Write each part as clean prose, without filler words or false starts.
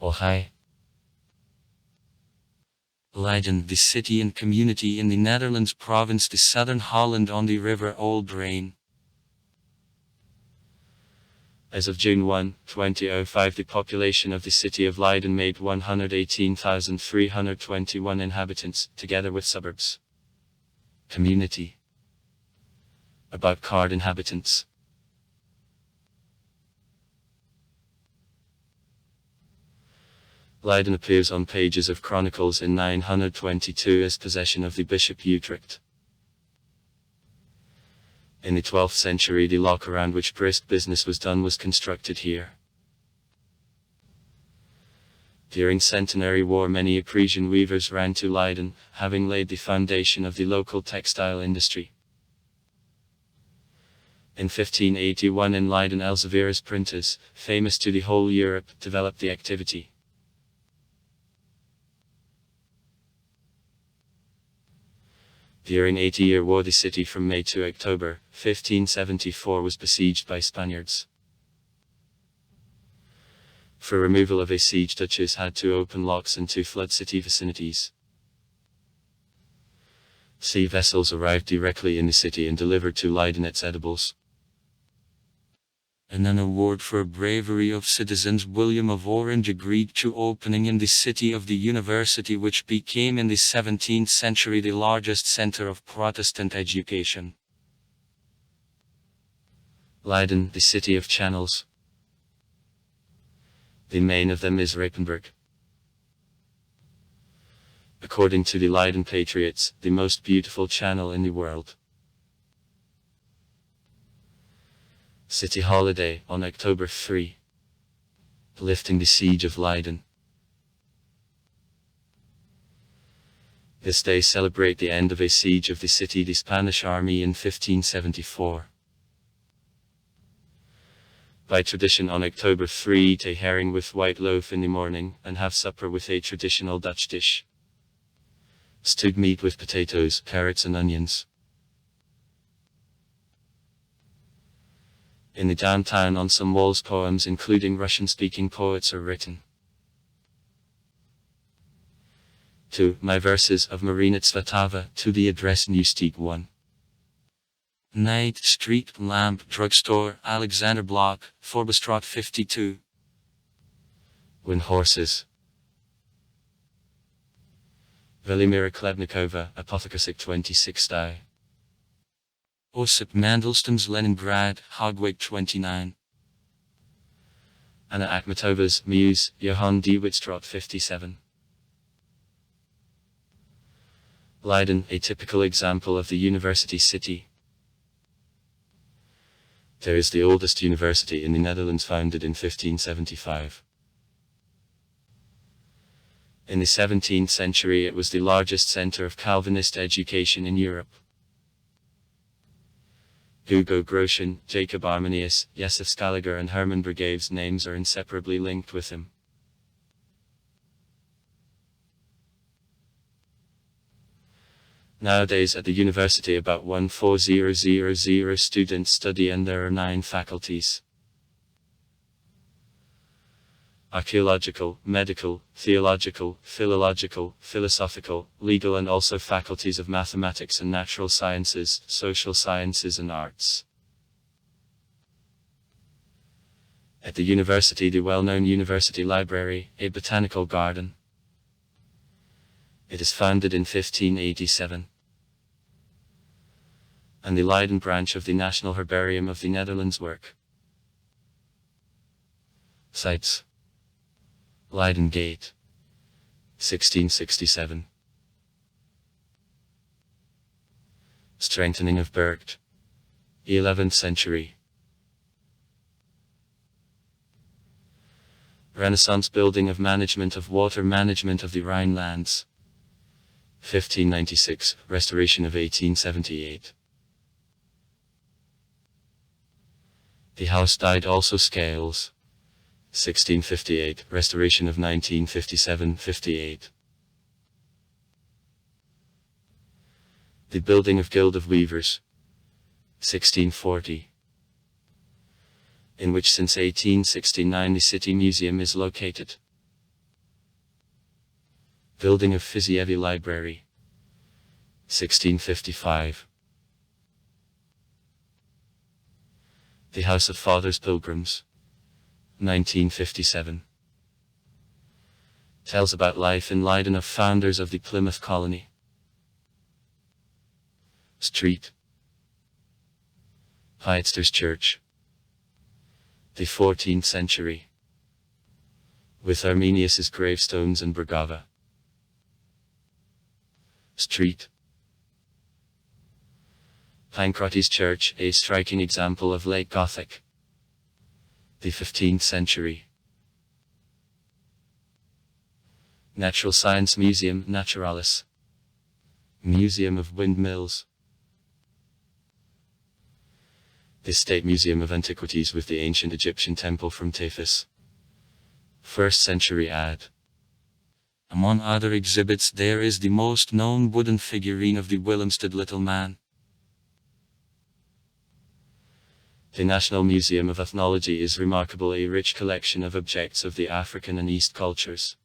or hi. Leiden, the city and community in the Netherlands province, the southern Holland on the river Old Rijn. As of June 1, 2005, the population of the city of Leiden made 118,321 inhabitants, together with suburbs. Community. About card inhabitants. Leiden appears on pages of chronicles in 922 as possession of the Bishop Utrecht. In the 12th century, the lock around which brisk business was done was constructed here. During Centenary War, many Parisian weavers ran to Leiden, having laid the foundation of the local textile industry. In 1581 in Leiden, Elseviera's printers, famous to the whole Europe, developed the activity. During 80-year war, the city from May to October 1574 was besieged by Spaniards. For removal of a siege, Dutchess had to open locks and to flood city vicinities. Sea vessels arrived directly in the city and delivered to Leiden its edibles. And an award for bravery of citizens, William of Orange agreed to opening in the city of the university, which became in the 17th century the largest center of Protestant education. Leiden, the city of channels. The main of them is Rapenburg. According to the Leiden Patriots, the most beautiful channel in the world. City holiday on October 3. Lifting the siege of Leiden. This day celebrate the end of a siege of the city, the Spanish army in 1574. By tradition on October 3, eat a herring with white loaf in the morning, and have supper with a traditional Dutch dish. Stewed meat with potatoes, carrots and onions. In the downtown, on some walls, poems including Russian-speaking poets are written. 2. My verses of Marina Tsvetova to the address Newsteak 1. Night, street, lamp, drugstore, Alexander Block, Forbestraat 52. When horses. Velimira Klebnikova, Apothekasik 26 die. Osip Mandelstam's Leningrad, Hogwig 29. Anna Akhmatova's Muse, Johann de Wittstraat 57. Leiden, a typical example of the university city. There is the oldest university in the Netherlands, founded in 1575. In the 17th century it was the largest center of Calvinist education in Europe. Hugo Grotian, Jacob Arminius, Josef Scaliger and Hermann Bergave's names are inseparably linked with him. Nowadays at the university about 14000 students study and there are 9 faculties. Archaeological, medical, theological, philological, philosophical, legal and also faculties of mathematics and natural sciences, social sciences and arts. At the university, the well-known University Library, a botanical garden. It is founded in 1587. And the Leiden branch of the National Herbarium of the Netherlands work. Sites. Leiden Gate, 1667. Strengthening of Burgt, 11th century. Renaissance building of management of water management of the Rhinelands, 1596, restoration of 1878. The house died also scales. 1658, restoration of 1957-58. The building of Guild of Weavers, 1640. In which since 1869 the City Museum is located. Building of Fizievi Library, 1655. The House of Fathers Pilgrims, 1957. Tells about life in Leiden of founders of the Plymouth colony. Street, Heitzter's Church, the 14th century, with Arminius's gravestones and Bragava. Street, Pancrati's Church, a striking example of late Gothic, the 15th century. Natural Science Museum, Naturalis, Museum of Windmills. The State Museum of Antiquities with the ancient Egyptian temple from Tethys, 1st century AD. Among other exhibits there is the most known wooden figurine of the Willemstad Little Man. The National Museum of Ethnology is remarkable, a rich collection of objects of the African and East cultures.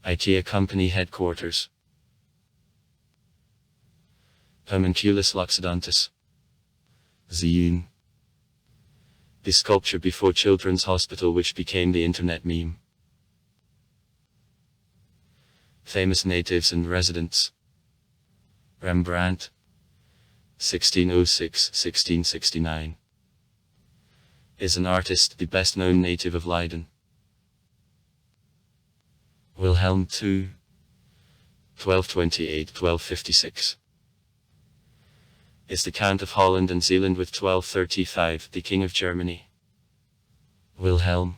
IKEA Company Headquarters. Homunculus Loxodontus, Ziyun. The sculpture before Children's Hospital which became the internet meme. Famous natives and residents. Rembrandt, 1606-1669. Is an artist, the best known native of Leiden. Wilhelm II, 1228-1256. Is the Count of Holland and Zealand with 1235, the King of Germany. Wilhelm.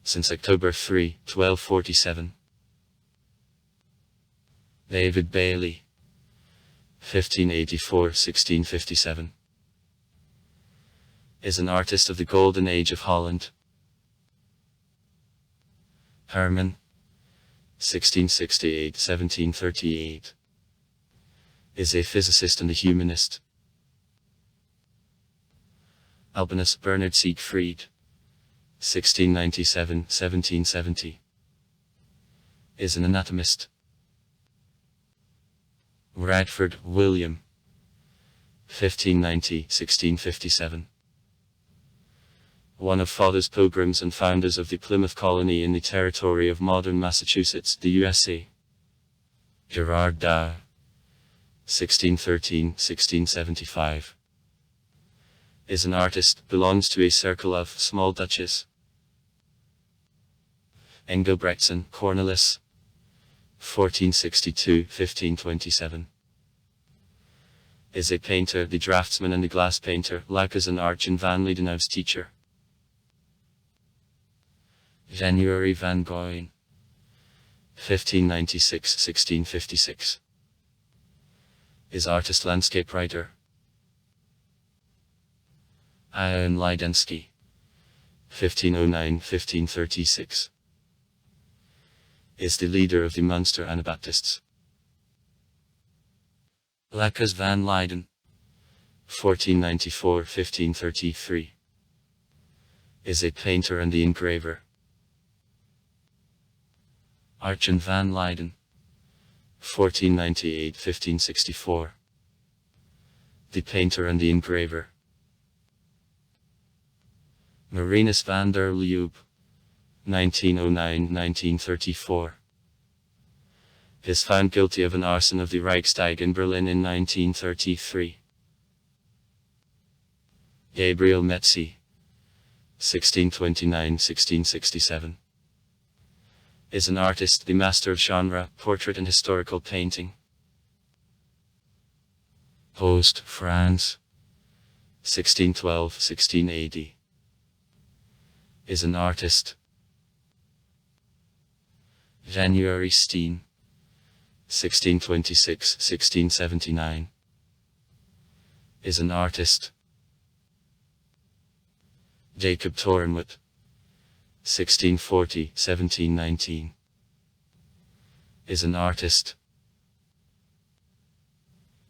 Since October 3, 1247. David Bailey, 1584-1657. Is an artist of the Golden Age of Holland. Herman, 1668-1738. Is a physicist and a humanist. Albinus Bernard Siegfried, 1697-1770. Is an anatomist. Radford William, 1590-1657. One of Father's Pilgrims and founders of the Plymouth colony in the territory of modern Massachusetts, the USA. Gerard Dow, 1613-1675. Is an artist, belongs to a circle of small duchess. Engelbrechtson Cornelis, 1462-1527. Is a painter, the draftsman and the glass painter, like as an Arch and van Leidenhout's teacher. January van Goyen, 1596-1656. Is artist, landscape writer. Ion Leidensky, 1509-1536. Is the leader of the Munster Anabaptists. Lacas van Leiden, 1494-1533. Is a painter and the engraver. Archon van Leiden, 1498-1564. The painter and the engraver. Marinus van der Leeuw, 1909-1934. Is found guilty of an arson of the Reichstag in Berlin in 1933. Gabriel Metzi, 1629-1667. Is an artist, the master of genre, portrait and historical painting. Host, France, 1612-1680. Is an artist. January Steen, 1626-1679. Is an artist. Jacob Torenwood, 1640-1719. Is an artist.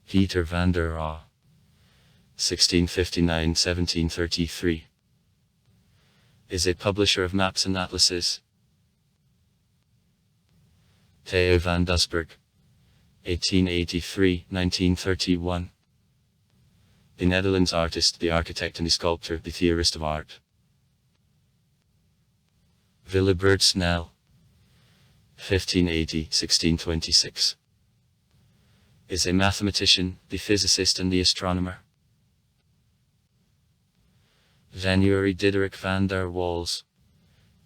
Peter van der Aa, 1659-1733. Is a publisher of maps and atlases. Theo van Doesburg, 1883-1931. The Netherlands artist, the architect and the sculptor, the theorist of art. Willebert Snell, 1580-1626. Is a mathematician, the physicist and the astronomer. January Diederik van der Waals,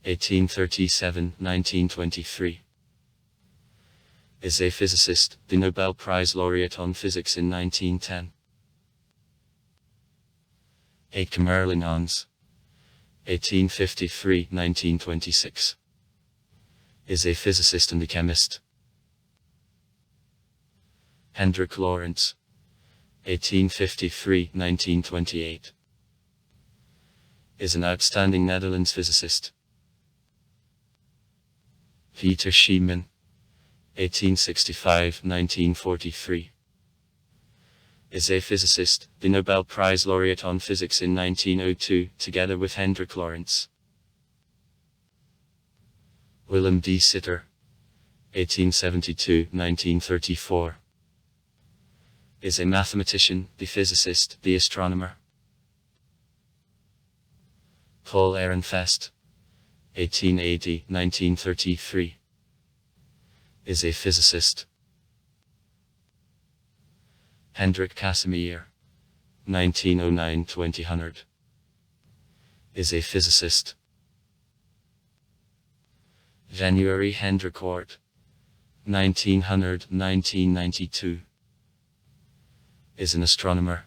1837-1923. Is a physicist, the Nobel Prize laureate on physics in 1910. Eike Merlinons, 1853-1926. Is a physicist and a chemist. Hendrik Lorentz, 1853-1928. Is an outstanding Netherlands physicist. Peter Schiemann, 1865-1943. Is a physicist, the Nobel Prize laureate on physics in 1902, together with Hendrik Lorentz. Willem de Sitter, 1872-1934. Is a mathematician, the physicist, the astronomer. Paul Ehrenfest, 1880-1933. Is a physicist. Hendrik Casimir, 1909-2000. Is a physicist. January Hendrik Oort, 1900-1992. Is an astronomer.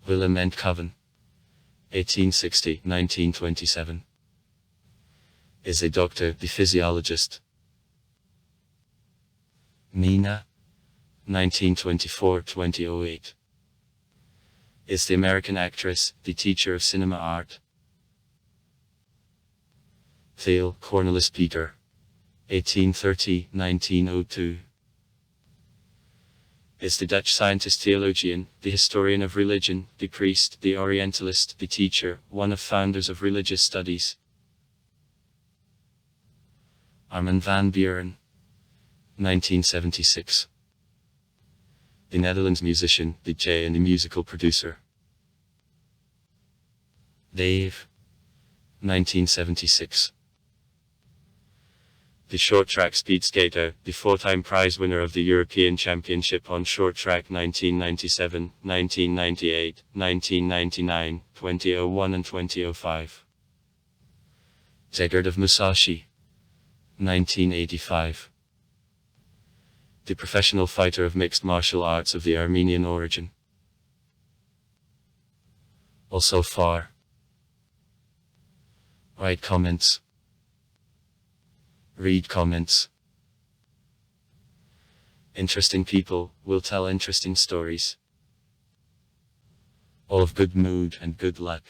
Willem Enkhoven, 1860-1927. Is a doctor, the physiologist. Nina, 1924-2008. Is the American actress, the teacher of cinema art. Theo Cornelis Peter, 1830-1902. Is the Dutch scientist, theologian, the historian of religion, the priest, the orientalist, the teacher, one of founders of religious studies. Armin van Buren, 1976. The Netherlands musician, the DJ and the musical producer. Dave, 1976. The short track speed skater, the four-time prize winner of the European Championship on short track 1997, 1998, 1999, 2001 and 2005. Zegard of Musashi, 1985. The professional fighter of mixed martial arts of the Armenian origin. Also far. Write comments. Read comments. Interesting people will tell interesting stories. All of good mood and good luck.